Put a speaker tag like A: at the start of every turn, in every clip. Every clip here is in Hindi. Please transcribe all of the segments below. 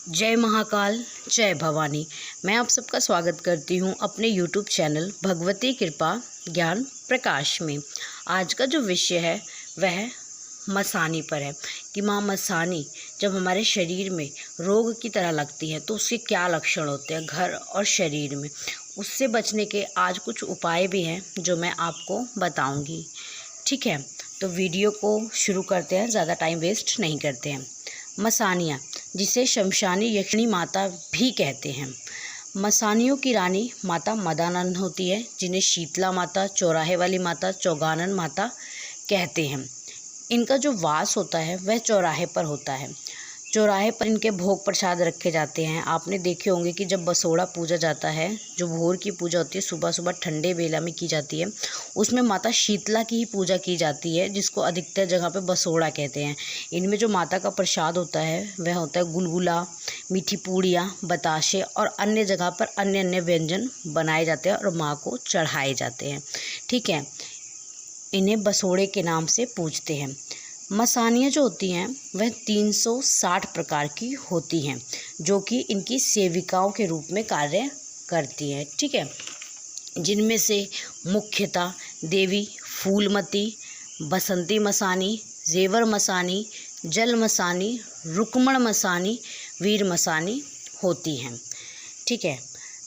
A: जय महाकाल, जय भवानी। मैं आप सबका स्वागत करती हूं अपने YouTube चैनल भगवती कृपा ज्ञान प्रकाश में। आज का जो विषय है वह मसानी पर है कि माँ मसानी जब हमारे शरीर में रोग की तरह लगती है तो उसके क्या लक्षण होते हैं घर और शरीर में। उससे बचने के आज कुछ उपाय भी हैं जो मैं आपको बताऊंगी। ठीक है, तो वीडियो को शुरू करते हैं, ज़्यादा टाइम वेस्ट नहीं करते हैं। मसानियाँ, जिसे शमशानी यक्षिणी माता भी कहते हैं। मसानियों की रानी माता मदानंद होती है, जिन्हें शीतला माता, चौराहे वाली माता, चौगानन माता कहते हैं। इनका जो वास होता है वह चौराहे पर होता है। चौराहे पर इनके भोग प्रसाद रखे जाते हैं। आपने देखे होंगे कि जब बसोड़ा पूजा जाता है, जो भोर की पूजा होती है, सुबह सुबह ठंडे बेला में की जाती है, उसमें माता शीतला की ही पूजा की जाती है, जिसको अधिकतर जगह पे बसोड़ा कहते हैं। इनमें जो माता का प्रसाद होता है वह होता है गुलगुला, मीठी पूड़ियाँ, बताशे और अन्य जगह पर अन्य अन्य व्यंजन बनाए जाते हैं और माँ को चढ़ाए जाते हैं। ठीक है, इन्हें बसोड़े के नाम से पूजते हैं। मसानियाँ जो होती हैं वह 360 प्रकार की होती हैं, जो कि इनकी सेविकाओं के रूप में कार्य करती हैं। ठीक है, जिनमें से मुख्यतः देवी फूलमती, बसंती मसानी, जेवर मसानी, जल मसानी, रुक्मण मसानी, वीर मसानी होती हैं। ठीक है,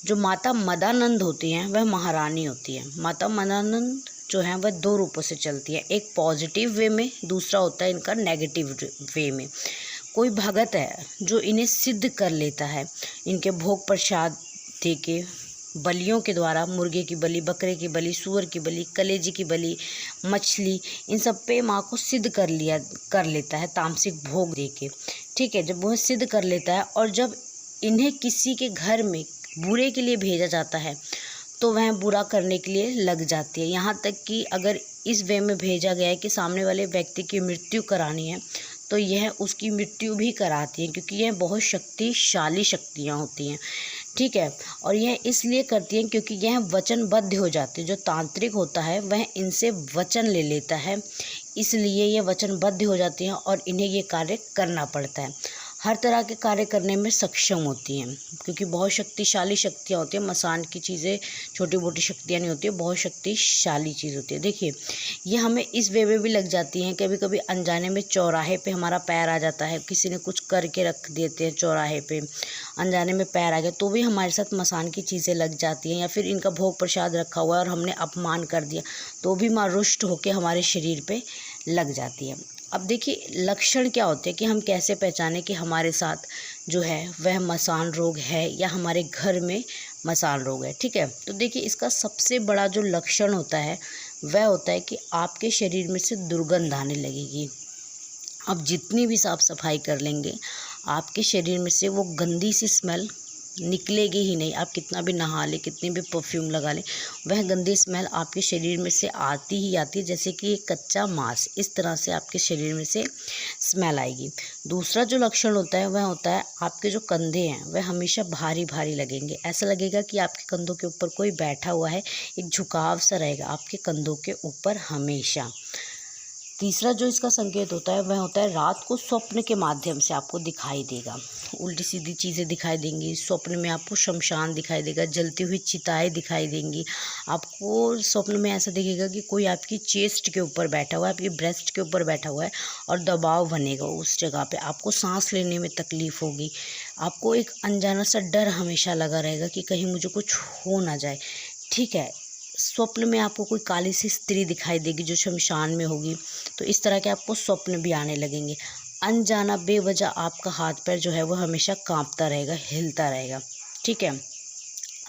A: जो माता मदानंद होती हैं वह महारानी होती है। माता मदानंद जो है वह दो रूपों से चलती है, एक पॉजिटिव वे में, दूसरा होता है इनका नेगेटिव वे में। कोई भगत है जो इन्हें सिद्ध कर लेता है, इनके भोग प्रसाद दे के, बलियों के द्वारा, मुर्गे की बलि, बकरे की बलि, सूअर की बलि, कलेजी की बलि, मछली, इन सब पे माँ को सिद्ध कर लेता है तामसिक भोग दे के। ठीक है, जब वह सिद्ध कर लेता है और जब इन्हें किसी के घर में बुरे के लिए भेजा जाता है तो वह बुरा करने के लिए लग जाती है। यहाँ तक कि अगर इस वे में भेजा गया है कि सामने वाले व्यक्ति की मृत्यु करानी है तो यह उसकी मृत्यु भी कराती है, क्योंकि यह बहुत शक्तिशाली शक्तियाँ होती हैं। ठीक है, और यह इसलिए करती हैं क्योंकि यह वचनबद्ध हो जाती है। जो तांत्रिक होता है वह इनसे वचन ले लेता है, इसलिए ये वचनबद्ध हो जाती हैं और इन्हें ये कार्य करना पड़ता है। हर तरह के कार्य करने में सक्षम होती हैं, क्योंकि बहुत शक्तिशाली शक्तियाँ होती हैं। मसान की चीज़ें छोटी मोटी शक्तियाँ नहीं होती है, बहुत शक्तिशाली चीज़ होती है। देखिए, ये हमें इस वे में भी लग जाती हैं। कभी कभी अनजाने में चौराहे पे हमारा पैर आ जाता है, किसी ने कुछ करके रख देते हैं चौराहे पे, अनजाने में पैर आ गया तो भी हमारे साथ मसान की चीज़ें लग जाती हैं। या फिर इनका भोग प्रसाद रखा हुआ है और हमने अपमान कर दिया तो भी माँ रुष्ट होकर हमारे शरीर पर लग जाती है। अब देखिए, लक्षण क्या होते हैं कि हम कैसे पहचानें कि हमारे साथ जो है वह मसान रोग है या हमारे घर में मसान रोग है। ठीक है, तो देखिए, इसका सबसे बड़ा जो लक्षण होता है वह होता है कि आपके शरीर में से दुर्गंध आने लगेगी। आप जितनी भी साफ सफाई कर लेंगे, आपके शरीर में से वो गंदी सी स्मेल निकलेगी ही नहीं। आप कितना भी नहा लें, कितनी भी परफ्यूम लगा लें, वह गंदी स्मेल आपके शरीर में से आती ही आती है, जैसे कि एक कच्चा मांस। इस तरह से आपके शरीर में से स्मेल आएगी। दूसरा जो लक्षण होता है वह होता है आपके जो कंधे हैं वह हमेशा भारी भारी लगेंगे। ऐसा लगेगा कि आपके कंधों के ऊपर कोई बैठा हुआ है, एक झुकाव सा रहेगा आपके कंधों के ऊपर हमेशा। तीसरा जो इसका संकेत होता है वह होता है रात को स्वप्न के माध्यम से आपको दिखाई देगा, उल्टी सीधी चीज़ें दिखाई देंगी। स्वप्न में आपको शमशान दिखाई देगा, जलती हुई चिताएं दिखाई देंगी। आपको स्वप्न में ऐसा दिखेगा कि कोई आपकी चेस्ट के ऊपर बैठा हुआ है, आपकी ब्रेस्ट के ऊपर बैठा हुआ है और दबाव बनेगा उस जगह पे। आपको सांस लेने में तकलीफ़ होगी। आपको एक अनजाना सा डर हमेशा लगा रहेगा कि कहीं मुझे कुछ हो ना जाए। ठीक है, स्वप्न में आपको कोई काली सी स्त्री दिखाई देगी जो शमशान में होगी, तो इस तरह के आपको स्वप्न भी आने लगेंगे। अनजाना बेवजह आपका हाथ पैर जो है वो हमेशा कांपता रहेगा, हिलता रहेगा। ठीक है,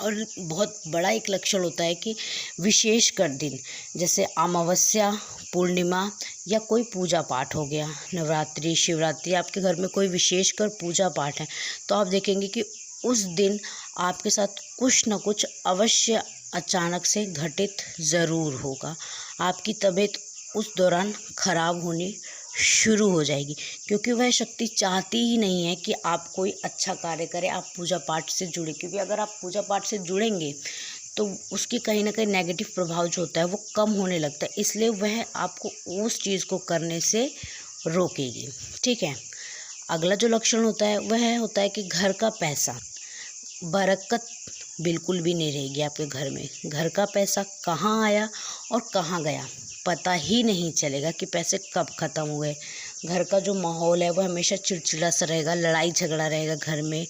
A: और बहुत बड़ा एक लक्षण होता है कि विशेषकर दिन जैसे अमावस्या, पूर्णिमा या कोई पूजा पाठ हो गया, नवरात्रि, शिवरात्रि, आपके घर में कोई विशेषकर पूजा पाठ है, तो आप देखेंगे कि उस दिन आपके साथ कुछ न कुछ अवश्य अचानक से घटित ज़रूर होगा। आपकी तबीयत उस दौरान खराब होनी शुरू हो जाएगी, क्योंकि वह शक्ति चाहती ही नहीं है कि आप कोई अच्छा कार्य करें, आप पूजा पाठ से जुड़े। क्योंकि अगर आप पूजा पाठ से जुड़ेंगे तो उसकी कहीं ना कहीं नेगेटिव प्रभाव जो होता है वो कम होने लगता है, इसलिए वह आपको उस चीज़ को करने से रोकेगी। ठीक है, अगला जो लक्षण होता है वह होता है कि घर का पैसा, बरकत बिल्कुल भी नहीं रहेगी आपके घर में। घर का पैसा कहाँ आया और कहाँ गया पता ही नहीं चलेगा कि पैसे कब ख़त्म हुए। घर का जो माहौल है वो हमेशा चिड़चिड़ा सा रहेगा, लड़ाई झगड़ा रहेगा घर में,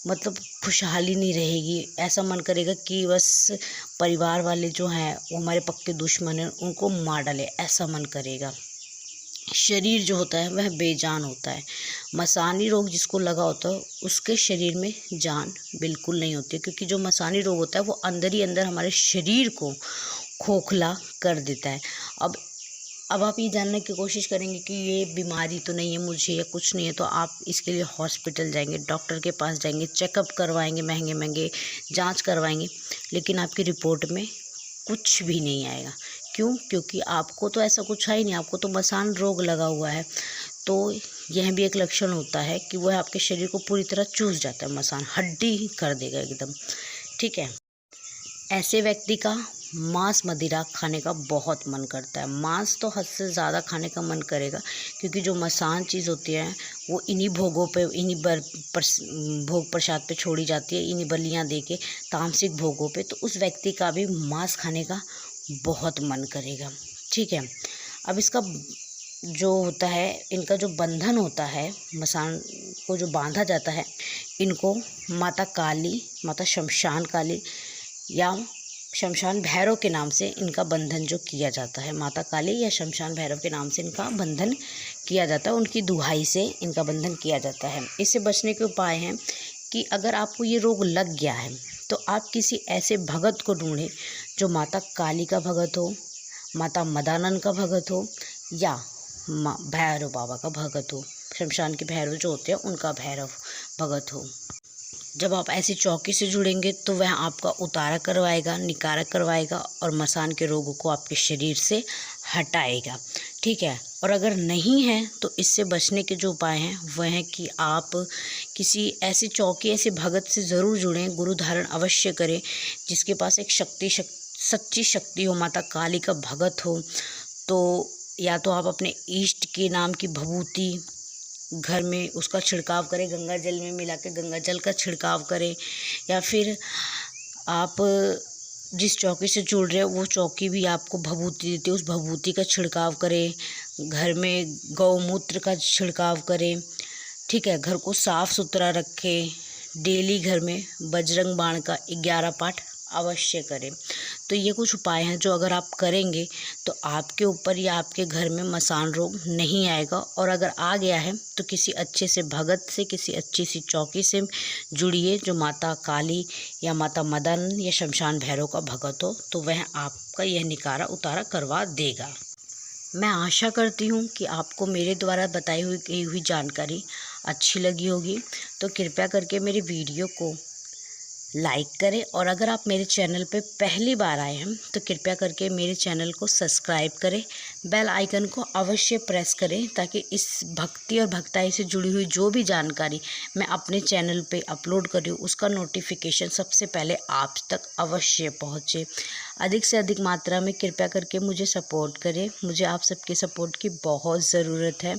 A: मतलब खुशहाली नहीं रहेगी। ऐसा मन करेगा कि बस परिवार वाले जो हैं वो हमारे पक्के दुश्मन हैं, उनको मार डाले, ऐसा मन करेगा। शरीर जो होता है वह बेजान होता है। मसानी रोग जिसको लगा होता है उसके शरीर में जान बिल्कुल नहीं होती, क्योंकि जो मसानी रोग होता है वो अंदर ही अंदर हमारे शरीर को खोखला कर देता है। अब आप ये जानने की कोशिश करेंगे कि ये बीमारी तो नहीं है मुझे या कुछ नहीं है, तो आप इसके लिए हॉस्पिटल जाएंगे, डॉक्टर के पास जाएंगे, चेकअप करवाएंगे, महंगे महंगे जांच करवाएंगे, लेकिन आपकी रिपोर्ट में कुछ भी नहीं आएगा। क्यों? क्योंकि आपको तो ऐसा कुछ है ही नहीं, आपको तो मसान रोग लगा हुआ है। तो यह भी एक लक्षण होता है कि वह आपके शरीर को पूरी तरह चूस जाता है, मसान हड्डी कर देगा एकदम। ठीक है, ऐसे व्यक्ति का मांस मदिरा खाने का बहुत मन करता है। मांस तो हद से ज़्यादा खाने का मन करेगा, क्योंकि जो मसान चीज़ होती है वो इन्हीं भोगों पे, इन्हीं भोग प्रसाद पे छोड़ी जाती है, इन्हीं बलियाँ दे के तामसिक भोगों पे। तो उस व्यक्ति का भी मांस खाने का बहुत मन करेगा। ठीक है, अब इसका जो होता है, इनका जो बंधन होता है, मसान को जो बांधा जाता है, इनको माता काली, माता शमशान काली या शमशान भैरव के नाम से इनका बंधन जो किया जाता है, माता काली या शमशान भैरव के नाम से इनका बंधन किया जाता है, उनकी दुहाई से इनका बंधन किया जाता है। इससे बचने के उपाय हैं कि अगर आपको ये रोग लग गया है तो आप किसी ऐसे भगत को ढूंढें जो माता काली का भगत हो, माता मदानन का भगत हो, या भैरव बाबा का भगत हो। शमशान के भैरव जो होते हैं उनका भैरव भगत हो। जब आप ऐसी चौकी से जुड़ेंगे तो वह आपका उतारा करवाएगा, निकारा करवाएगा और मसान के रोगों को आपके शरीर से हटाएगा। ठीक है, और अगर नहीं है तो इससे बचने के जो उपाय हैं वह हैं कि आप किसी ऐसी चौकी, ऐसे भगत से ज़रूर जुड़ें, गुरु धारण अवश्य करें, जिसके पास एक सच्ची शक्ति हो, माता काली का भगत हो। तो या तो आप अपने इष्ट के नाम की भभूति घर में उसका छिड़काव करें, गंगा जल में मिला के गंगा जल का छिड़काव करें, या फिर आप जिस चौकी से जुड़ रहे हो वो चौकी भी आपको भभूति देती है, उस भभूति का छिड़काव करें। घर में गौमूत्र का छिड़काव करें। ठीक है, घर को साफ़ सुथरा रखें। डेली घर में बजरंग बाण का 11 पाठ अवश्य करें। तो ये कुछ उपाय हैं जो अगर आप करेंगे तो आपके ऊपर या आपके घर में मसान रोग नहीं आएगा, और अगर आ गया है तो किसी अच्छे से भगत से, किसी अच्छी सी चौकी से जुड़िए जो माता काली या माता मदन या शमशान भैरव का भगत हो, तो वह आपका यह निकारा उतारा करवा देगा। मैं आशा करती हूँ कि आपको मेरे द्वारा बताई हुई जानकारी अच्छी लगी होगी। तो कृपया करके मेरे वीडियो को लाइक करें, और अगर आप मेरे चैनल पे पहली बार आए हैं तो कृपया करके मेरे चैनल को सब्सक्राइब करें, बेल आइकन को अवश्य प्रेस करें, ताकि इस भक्ति और भक्ताई से जुड़ी हुई जो भी जानकारी मैं अपने चैनल पे अपलोड कर रही हूँ उसका नोटिफिकेशन सबसे पहले आप तक अवश्य पहुँचे। अधिक से अधिक मात्रा में कृपया करके मुझे सपोर्ट करें, मुझे आप सबके सपोर्ट की बहुत ज़रूरत है।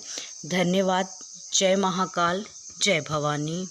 A: धन्यवाद। जय महाकाल, जय भवानी।